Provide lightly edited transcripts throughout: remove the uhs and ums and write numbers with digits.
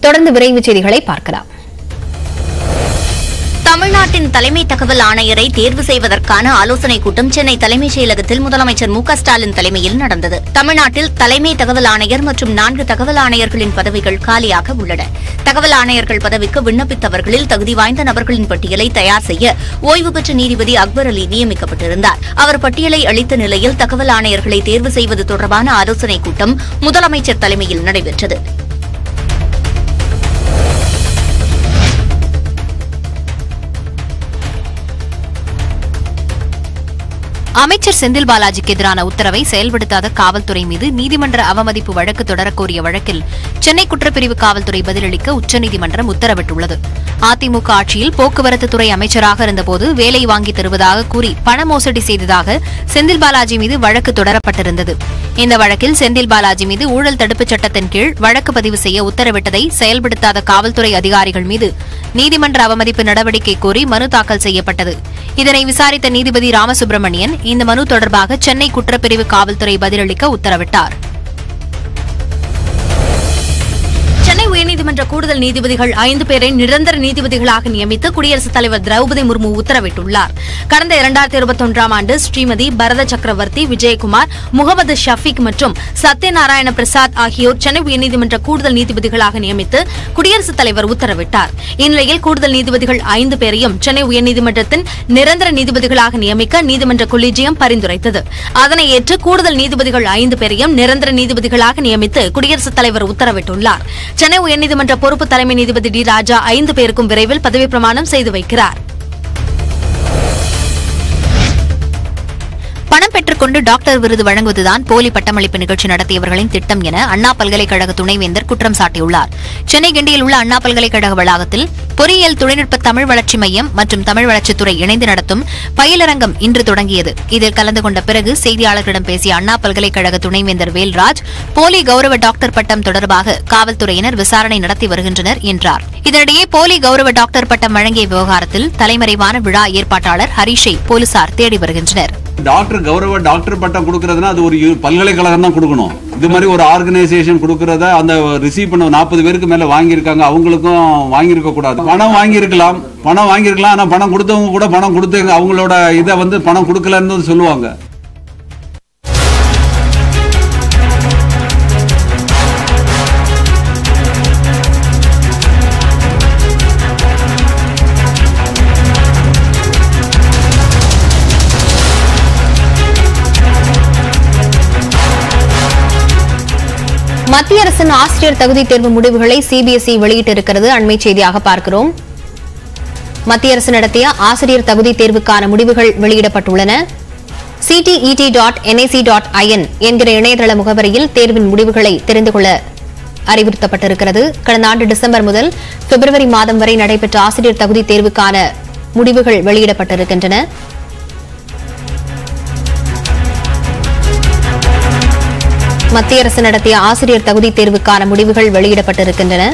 தொடர்ந்து விரைவு செய்திகளை பார்க்கலாம். தமிழ்நாட்டின் தலைமை தகவல் ஆணையரை தேர்வு செய்வதற்கான ஆலோசனைக் கூட்டம் சென்னை தலைமைச் செயலகத்தில் முதலமைச்சர் மு க ஸ்டாலின் தலைமையில் நடந்தது. தமிழ்நாட்டில் தலைமை தகவல் ஆணையர் மற்றும் 4 தகவல் ஆணையர்களின் பதவிகள் காலியாக உள்ளன. தகவல் ஆணையர்கள் பதவிக்கு விண்ணப்பித்தவர்களில் தகுதி வாய்ந்த நபர்களின் பட்டியலை தயார் செய்ய ஓய்வு பெற்ற நீதிபதி அக்பர் அலி நியமிக்கப்பட்டிருந்தார். அவர் பட்டியலை அளித்த நிலையில் தகவல் ஆணையர்களை தேர்வு செய்வது தொடர்பான ஆலோசனைக் கூட்டம் முதலமைச்சர் தலைமையில் நடைபெற்றது. அமைச்சர் செந்தில் பாலாஜிக்கு எதிரான உத்தரவை செயல்படுத்தாத காவல்துறை மீது நீதிமன்ற அவமதிப்பு வழக்கு தொடரக்கோரிய வழக்கில் சென்னை குற்றப்பிரிவு காவல்துறை பதிலளிக்க உச்சநீதிமன்றம் உத்தரவிட்டுள்ளது. அதிமுக ஆட்சியில் போக்குவரத்து துறை அமைச்சராக இருந்தபோது வேலை வாங்கி தருவதாக கூறி பண மோசடி செய்ததாக செந்தில் பாலாஜி மீது வழக்கு தொடரப்பட்டிருந்தது. இந்த வழக்கில் செந்தில் பாலாஜி மீது ஊழல் தடுப்புச் சட்டத்தின் கீழ் வழக்கு பதிவு செய்ய உத்தரவிட்டதை செயல்படுத்தாத காவல்துறை அதிகாரிகள் மீது நீதிமன்ற அவமதிப்பு நடவடிக்கை கோரி மனு தாக்கல் செய்யப்பட்டது. இதனை விசாரித்த நீதிபதி ராமசுப்ரமணியன் இந்த மனு தொடர்பாக சென்னை குற்றப்பிரிவு காவல்துறை பதிலளிக்க உத்தரவிட்டார். சென்னை உயர்நீதிமன்ற கூடுதல் நீதிபதிகள் 5 பேரை நிரந்தர நீதிபதிகளாக நியமித்து குடியரசுத் தலைவர் திரௌபதி முர்மு உத்தரவிட்டுள்ளார். கடந்த 2021ஆம் ஆண்டு ஸ்ரீமதி பரத சக்கரவர்த்தி, விஜயகுமார், முகமது ஷஃபீக் மற்றும் சத்யநாராயண பிரசாத் ஆகியோர் சென்னை உயர்நீதிமன்ற கூடுதல் நீதிபதிகளாக நியமித்து குடியரசுத் தலைவர் உத்தரவிட்டார். இந்நிலையில் கூடுதல் நீதிபதிகள் 5 பேரையும் சென்னை உயர்நீதிமன்றத்தின் நிரந்தர நீதிபதிகளாக நியமிக்க நீதிமன்ற கொலீஜியம் பரிந்துரைத்தது. அதனை ஏற்று கூடுதல் நீதிபதிகள் 5 பேரையும் நிரந்தர நீதிபதிகளாக நியமித்து குடியரசுத் தலைவர் உத்தரவிட்டுள்ளார். சென்னை உயர்நீதிமன்ற பொறுப்பு தலைமை நீதிபதி டி ராஜா 5 பேருக்கும் விரைவில் பதவிப் பிரமாணம் செய்து வைக்கிறார். பணம் பெற்றுக்கொண்டு டாக்டர் விருது வழங்குவதுதான் போலி பட்டமளிப்பு நிகழ்ச்சி நடத்தியவர்களின் திட்டம் என அண்ணா பல்கலைக்கழக துணைவேந்தர் குற்றம் சாட்டியுள்ளார். சென்னை கிண்டியில் உள்ள அண்ணா பல்கலைக்கழக வளாகத்தில் பொறியியல் தொழில்நுட்ப தமிழ் வளர்ச்சி மையம் மற்றும் தமிழ் வளர்ச்சித்துறை இணைந்து நடத்தும் பயிலரங்கம் இன்று தொடங்கியது. இதில் கலந்து கொண்ட பிறகு செய்தியாளர்களிடம் பேசிய அண்ணா பல்கலைக்கழக துணைவேந்தர் வேல்ராஜ், போலி கௌரவ டாக்டர் பட்டம் தொடர்பாக காவல்துறையினர் விசாரணை நடத்தி வருகின்றனர் என்றார். இதனிடையே போலி கௌரவ டாக்டர் பட்டம் வழங்கிய விவகாரத்தில் தலைமறைவான விழா ஏற்பாட்டாளர் ஹரிஷை போலீசார் தேடி வருகின்றனர். டாக்டர் கௌரவ டாக்டர் பட்டம் கொடுக்கறதுனா அது ஒரு பல்கலைக்கழகம் தான் கொடுக்கணும். இது மாதிரி ஒரு ஆர்கனைசேஷன் கொடுக்கறத அந்த ரிசீவ் பண்ண 40 பேருக்கு மேல வாங்கியிருக்காங்க, அவங்களுக்கும் வாங்கியிருக்க கூடாது. பணம் வாங்கியிருக்கலாம், ஆனா பணம் கொடுத்தவங்க கூட பணம் கொடுத்து அவங்களோட இதை பணம் கொடுக்கலன்னு சொல்லுவாங்க. மத்திய அரசின் ஆசிரியர் தகுதி தேர்வு முடிவுகளை சிபிஎஸ்இ வெளியிட்டிருக்கிறது. அண்மை செய்தியாக பார்க்கிறோம். மத்திய அரசு நடத்திய ஆசிரியர் தகுதி தேர்வுக்கான முடிவுகள் வெளியிடப்பட்டுள்ளன. ctet.nic.in என்கிற இணையதள முகவரியில் தேர்வின் முடிவுகளை தெரிந்து கொள்ள அறிவுறுத்தப்பட்டிருக்கிறது. கடந்த ஆண்டு டிசம்பர் முதல் பிப்ரவரி மாதம் வரை நடைபெற்ற ஆசிரியர் தகுதி தேர்வுக்கான முடிவுகள் வெளியிடப்பட்டிருக்கின்றன. மத்திய அரசு நடத்திய ஆசிரியர் தகுதி தேர்வுக்கான முடிவுகள் வெளியிடப்பட்டிருக்கின்றன.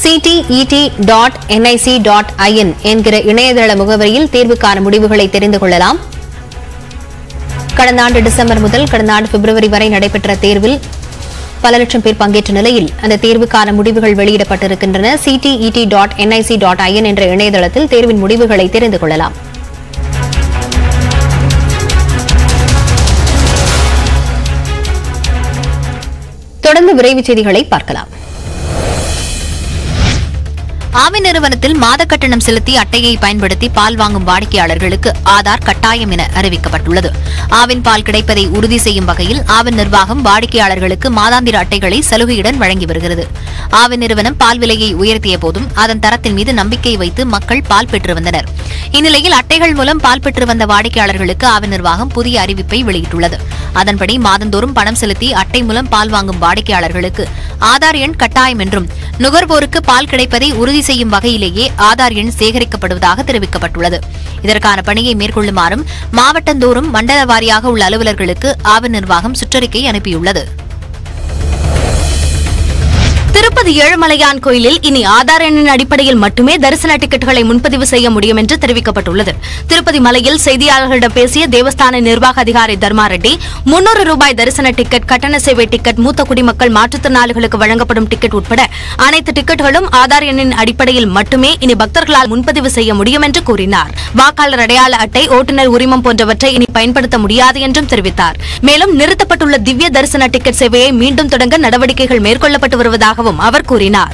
ctet.nic.in என்கிற இணையதள முகவரியில் தேர்வுக்கான முடிவுகளை தெரிந்து கொள்ளலாம். கடந்த ஆண்டு டிசம்பர் முதல் கடந்த ஆண்டு பிப்ரவரி வரை நடைபெற்ற தேர்வில் பல லட்சம் பேர் பங்கேற்ற நிலையில் அந்த தேர்வுக்கான முடிவுகள் வெளியிடப்பட்டிருக்கின்றன. ctet.nic.in என்ற இணையதளத்தில் தேர்வின் முடிவுகளை தெரிந்து கொள்ளலாம். தொடர்ந்து விரைவு செய்திகளை பார்க்கலாம். ஆவின் நிறுவனத்தில் மாத கட்டணம் செலுத்தி அட்டையை பயன்படுத்தி பால் வாங்கும் வாடிக்கையாளர்களுக்கு ஆதார் கட்டாயம் என அறிவிக்கப்பட்டுள்ளது. ஆவின் பால் கிடைப்பதை உறுதி செய்யும் வகையில் ஆவின் நிர்வாகம் வாடிக்கையாளர்களுக்கு மாதாந்திர அட்டைகளை சலுகையுடன் வழங்கி வருகிறது. ஆவின் நிறுவனம் பால் விலையை உயர்த்திய போதும் அதன் தரத்தின் மீது நம்பிக்கை வைத்து மக்கள் பால் பெற்று வந்தனர். இந்நிலையில் அட்டைகள் மூலம் பால் பெற்று வந்த வாடிக்கையாளர்களுக்கு ஆவின் நிர்வாகம் புதிய அறிவிப்பை வெளியிட்டுள்ளது. அதன்படி மாதந்தோறும் பணம் செலுத்தி அட்டை மூலம் பால் வாங்கும் வாடிக்கையாளர்களுக்கு ஆதார் எண் கட்டாயம் என்றும் நுகர்வோருக்கு பால் கிடைப்பதை உறுதி செய்யும் வகையிலேயே ஆதார் எண் சேகரிக்கப்படுவதாக தெரிவிக்கப்பட்டுள்ளது. இதற்கான பணியை மேற்கொள்ளுமாறும் மாவட்டந்தோறும் மண்டல வாரியாக உள்ள அலுவலர்களுக்கு ஆவின் நிர்வாகம் சுற்றறிக்கை அனுப்பியுள்ளது. திருப்பதி ஏழுமலையான் கோயிலில் இனி ஆதார் எண்ணின் அடிப்படையில் மட்டுமே தரிசன டிக்கெட்டுகளை முன்பதிவு செய்ய முடியும் என்று தெரிவிக்கப்பட்டுள்ளது. திருப்பதி மலையில் செய்தியாளர்களிடம் பேசிய தேவஸ்தான நிர்வாக அதிகாரி தர்மா ரெட்டி, 300 ரூபாய் தரிசன டிக்கெட், கட்டண சேவை டிக்கெட், மூத்த குடிமக்கள், மாற்றுத்திறனாளிகளுக்கு வழங்கப்படும் டிக்கெட் உட்பட அனைத்து டிக்கெட்டுகளும் ஆதார் எண்ணின் அடிப்படையில் மட்டுமே இனி பக்தர்களால் முன்பதிவு செய்ய முடியும் என்று கூறினார். வாக்காளர் அடையாள அட்டை, ஓட்டுநர் உரிமம் போன்றவற்றை இனி பயன்படுத்த முடியாது என்றும் தெரிவித்தார். மேலும் நிறுத்தப்பட்டுள்ள திவ்ய தரிசன டிக்கெட் சேவையை மீண்டும் தொடங்க நடவடிக்கைகள் மேற்கொள்ளப்பட்டு வருவதாக அவர் கூறினார்.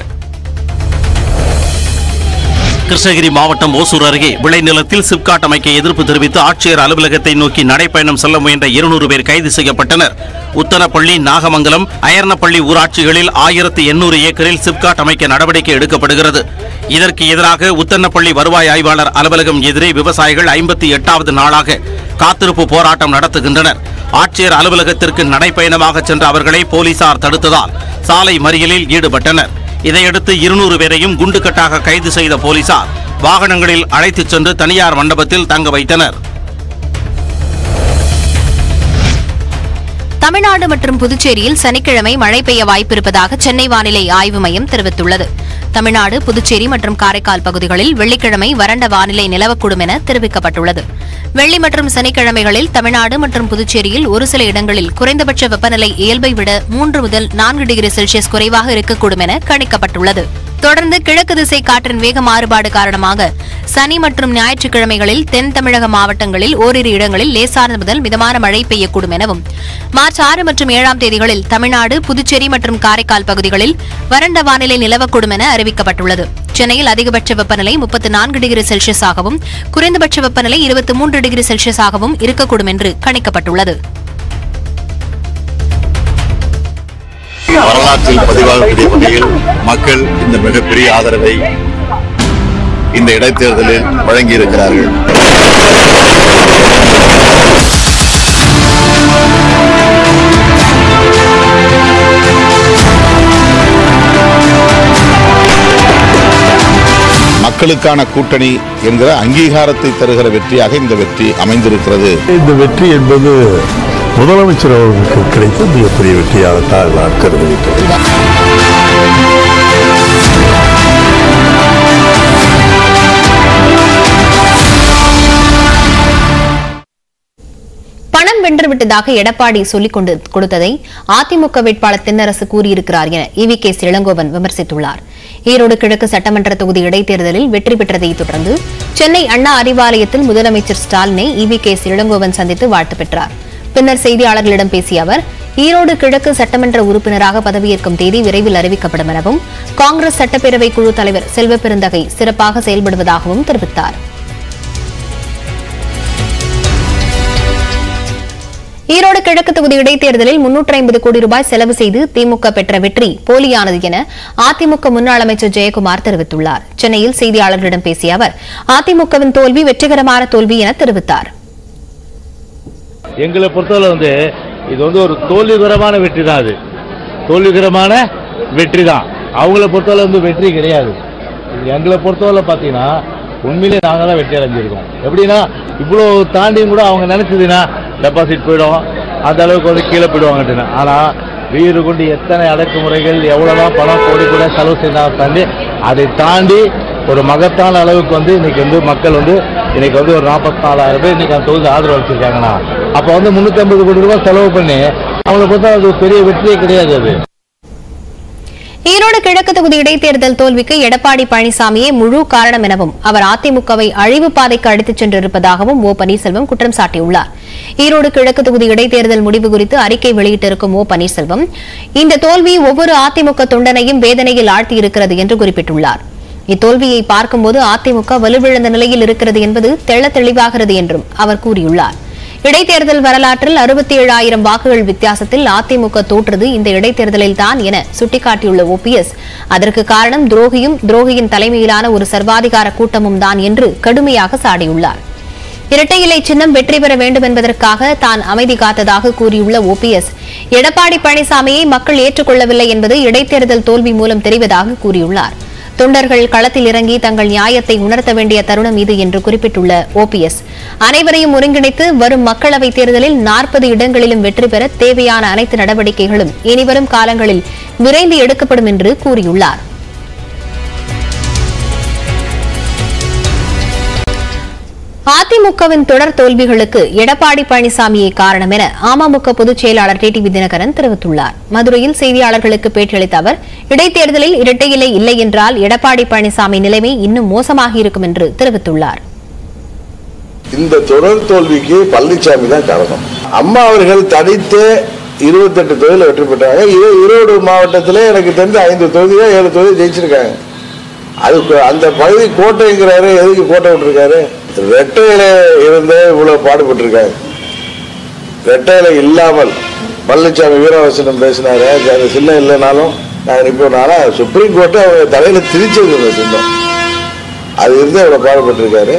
கிருஷ்ணகிரி மாவட்டம் ஓசூர் அருகே விளைநிலத்தில் சிப்காட் அமைக்க எதிர்ப்பு தெரிவித்து ஆட்சியர் அலுவலகத்தை நோக்கி நடைப்பயணம் செல்ல முயன்ற 200 பேர் கைது செய்யப்பட்டனர். உத்தனப்பள்ளி, நாகமங்கலம், அயர்னப்பள்ளி ஊராட்சிகளில் 1800 ஏக்கரில் சிப்காட் அமைக்க நடவடிக்கை எடுக்கப்படுகிறது. இதற்கு எதிராக உத்தனப்பள்ளி வருவாய் ஆய்வாளர் அலுவலகம் எதிரே விவசாயிகள் 58வது நாளாக காத்திருப்பு போராட்டம் நடத்துகின்றனர். ஆட்சியர் அலுவலகத்திற்கு நடைப்பயணமாக சென்ற அவர்களை போலீசார் தடுத்ததால் சாலை மறியலில் ஈடுபட்டனர். இதையடுத்து 200 பேரையும் குண்டுக்கட்டாக கைது செய்த போலீசார் வாகனங்களில் அழைத்துச் சென்று தனியார் மண்டபத்தில் தங்க வைத்தனர். தமிழ்நாடு மற்றும் புதுச்சேரியில் சனிக்கிழமை மழை பெய்ய வாய்ப்பிருப்பதாக சென்னை வானிலை ஆய்வு மையம் தெரிவித்துள்ளது. தமிழ்நாடு, புதுச்சேரி மற்றும் காரைக்கால் பகுதிகளில் வெள்ளிக்கிழமை வறண்ட வானிலை நிலவக்கூடும் என தெரிவிக்கப்பட்டுள்ளது. வெள்ளி மற்றும் சனிக்கிழமைகளில் தமிழ்நாடு மற்றும் புதுச்சேரியில் ஒரு சில இடங்களில் குறைந்தபட்ச வெப்பநிலை இயல்பை விட 3 முதல் 4 டிகிரி செல்சியஸ் குறைவாக இருக்கக்கூடும் என கணிக்கப்பட்டுள்ளது. தொடர்ந்து கிழக்கு திசை காற்றின் வேக மாறுபாடு காரணமாக சனி மற்றும் ஞாயிற்றுக்கிழமைகளில் தென் தமிழக மாவட்டங்களில் ஓரிரு இடங்களில் லேசானது முதல் மிதமான மழை பெய்யக்கூடும் எனவும், மார்ச் 6 மற்றும் 7ஆம் தேதிகளில் தமிழ்நாடு, புதுச்சேரி மற்றும் காரைக்கால் பகுதிகளில் வறண்ட வானிலை நிலவக்கூடும் என அறிவிக்கப்பட்டுள்ளது. சென்னையில் அதிகபட்ச வெப்பநிலை 34 டிகிரி செல்சியஸாகவும் குறைந்தபட்ச வெப்பநிலை 23 டிகிரி செல்சியஸாகவும் இருக்கக்கூடும் என்று கணிக்கப்பட்டுள்ளது. வரலாற்றில் பதிவாகக்கூடிய வகையில் மக்கள் இந்த மிகப்பெரிய ஆதரவை இந்த இடைத்தேர்தலில் வழங்கியிருக்கிறார்கள். மக்களுக்கான கூட்டணி என்கிற அங்கீகாரத்தை தருகிற வெற்றியாக இந்த வெற்றி அமைந்திருக்கிறது. இந்த வெற்றி என்பது முதலமைச்சர் அவர்களுக்கு கிடைத்த மிகப்பெரிய வெற்றியாகத்தான் நான் கருதுகிறேன். பணம் வென்றுவிட்டதாக எடப்பாடி சொல்லிக் கொடுத்ததை அதிமுக வேட்பாளர் தென்னரசு கூறியிருக்கிறார் என EVK இளங்கோவன் விமர்சித்துள்ளார். ஈரோடு கிழக்கு சட்டமன்ற தொகுதி இடைத்தேர்தலில் வெற்றி பெற்றதை தொடர்ந்து சென்னை அண்ணா அறிவாலயத்தில் முதலமைச்சர் ஸ்டாலினை EVK இளங்கோவன் சந்தித்து வாழ்த்து பெற்றார். பின்னர் செய்தியாளர்களிடம் பேசிய அவர், ஈரோடு கிழக்கு சட்டமன்ற உறுப்பினராக பதவியேற்கும் தேதி விரைவில் அறிவிக்கப்படும் எனவும், காங்கிரஸ் சட்டப்பேரவை குழு தலைவர் செல்வ பெருந்தகை சிறப்பாக செயல்படுவதாகவும் தெரிவித்தார். ஈரோடு கிழக்கு தொகுதி இடைத்தேர்தலில் 350 கோடி ரூபாய் செலவு செய்து திமுக பெற்ற வெற்றி போலியானது என அதிமுக முன்னாள் அமைச்சர் ஜெயக்குமார் தெரிவித்துள்ளார். சென்னையில் செய்தியாளர்களிடம் பேசிய அவர், அதிமுகவின் தோல்வி வெற்றிகரமான தோல்வி என தெரிவித்தார். எங்களை பொறுத்தவரை இது ஒரு தோல்விகரமான வெற்றி தான். அது தோல்விகரமான வெற்றி தான். அவங்கள பொறுத்தவரை வெற்றி கிடையாது. எங்களை பொறுத்தவரை பார்த்தீங்கன்னா உண்மையிலே நாங்கள் தான் வெற்றி அடைஞ்சிருக்கோம். எப்படின்னா இவ்வளோ தாண்டியும் கூட அவங்க நினைச்சதுன்னா டெபாசிட் போயிடும், அந்த அளவுக்கு கீழே போயிடுவாங்கட்டு. ஆனால் வீடு கொண்டு எத்தனை அடக்குமுறைகள் எவ்வளோதான் பணம் கோடி கூட செலவு செய்தாலும் தாண்டி அதை தாண்டி ஒரு மகத்தான அளவுக்கு இன்னைக்கு மக்கள் இன்னைக்கு ஒரு 44,000 பேர் இன்னைக்கு அந்த தொகுதி ஆதரவு அளிச்சிருக்காங்கன்னா அப்போ 350 கோடி ரூபாய் செலவு பண்ணி அவங்களை பொறுத்தா அது பெரிய வெற்றியே கிடையாது. அது ஈரோடு கிழக்கு தொகுதி இடைத்தேர்தல் தோல்விக்கு எடப்பாடி பழனிசாமியே முழு காரணம் எனவும், அவர் அதிமுகவை அழிவு பாதைக்கு அழைத்துச் சென்றிருப்பதாகவும் ஓ பன்னீர்செல்வம் குற்றம் சாட்டியுள்ளார். ஈரோடு கிழக்கு தொகுதி இடைத்தேர்தல் முடிவு குறித்து அறிக்கை வெளியிட்டிருக்கும் ஓ பன்னீர்செல்வம், இந்த தோல்வி ஒவ்வொரு அதிமுக தொண்டனையும் வேதனையில் ஆழ்த்தியிருக்கிறது என்று குறிப்பிட்டுள்ளார். இத்தோல்வியை பார்க்கும்போது அதிமுக வலுவிழந்த நிலையில் இருக்கிறது என்பது தெள்ளத் தெளிவாகிறது என்றும் அவர் கூறியுள்ளார். இடைத்தேர்தல் வரலாற்றில் 67,000 வாக்குகள் வித்தியாசத்தில் அதிமுக தோற்றது இந்த இடைத்தேர்தலில் தான் என சுட்டிக்காட்டியுள்ள OPS, அதற்கு காரணம் துரோகியின் தலைமையிலான ஒரு சர்வாதிகார கூட்டமும் தான் என்று கடுமையாக சாடியுள்ளார். இரட்டை இலை சின்னம் வெற்றி பெற வேண்டும் என்பதற்காக தான் அமைதி காத்ததாக கூறியுள்ள OPS, எடப்பாடி பழனிசாமியை மக்கள் ஏற்றுக்கொள்ளவில்லை என்பது இடைத்தேர்தல் தோல்வி மூலம் தெரிவதாக கூறியுள்ளார். தொண்டர்கள் களத்தில் இறங்கி தங்கள் நியாயத்தை உணர்த்த வேண்டிய தருணம் இது என்று குறிப்பிட்டுள்ள OPS, அனைவரையும் ஒருங்கிணைத்து வரும் மக்களவைத் தேர்தலில் 40 இடங்களிலும் வெற்றி பெற தேவையான அனைத்து நடவடிக்கைகளும் இனிவரும் காலங்களில் விரைந்து எடுக்கப்படும் என்று கூறியுள்ளார். அதிமுகவின் தொடர் தோல்விகளுக்கு எடப்பாடி பழனிசாமியே காரணம் என அமமுக பொதுச் செயலாளர் டிடிவி தினகரன் தெரிவித்துள்ளார். மதுரையில் செய்தியாளர்களுக்கு பேட்டியளித்த அவர், இடைத்தேர்தலில் இரட்டை இலை இல்லை என்றால் எடப்பாடி பழனிசாமி நிலைமை இன்னும் மோசமாக இருக்கும் என்று தெரிவித்துள்ளார். இந்த தொடர் தோல்விக்கு பழனிசாமி தான் காரணம். அம்மா அவர்கள் தனித்து 28 தொகுதியில் வெற்றி பெற்றாங்க. ஈரோடு மாவட்டத்தில் எனக்கு தெரிஞ்ச 5 தொகுதியோ 7 தொகுதி ஜெயிச்சிருக்காங்க. அது அந்த பகுதி கோட்டைங்கிறாரு, எதுக்கு கோட்டை விட்டுருக்காரு? ரெட்டையில இருந்து இவ்வளவு பாடுபட்டிருக்காங்க. ரெட்டையில இல்லாமல் பழனிசாமி வீரவசனம் பேசினாரு, அது சின்னம் இல்லைனாலும் நாங்கள் இப்போ சுப்ரீம் கோர்ட்டு அவங்க தலையில திரிச்சது சின்னம், அது இருந்து இவ்வளவு பாடுபட்டிருக்காரு.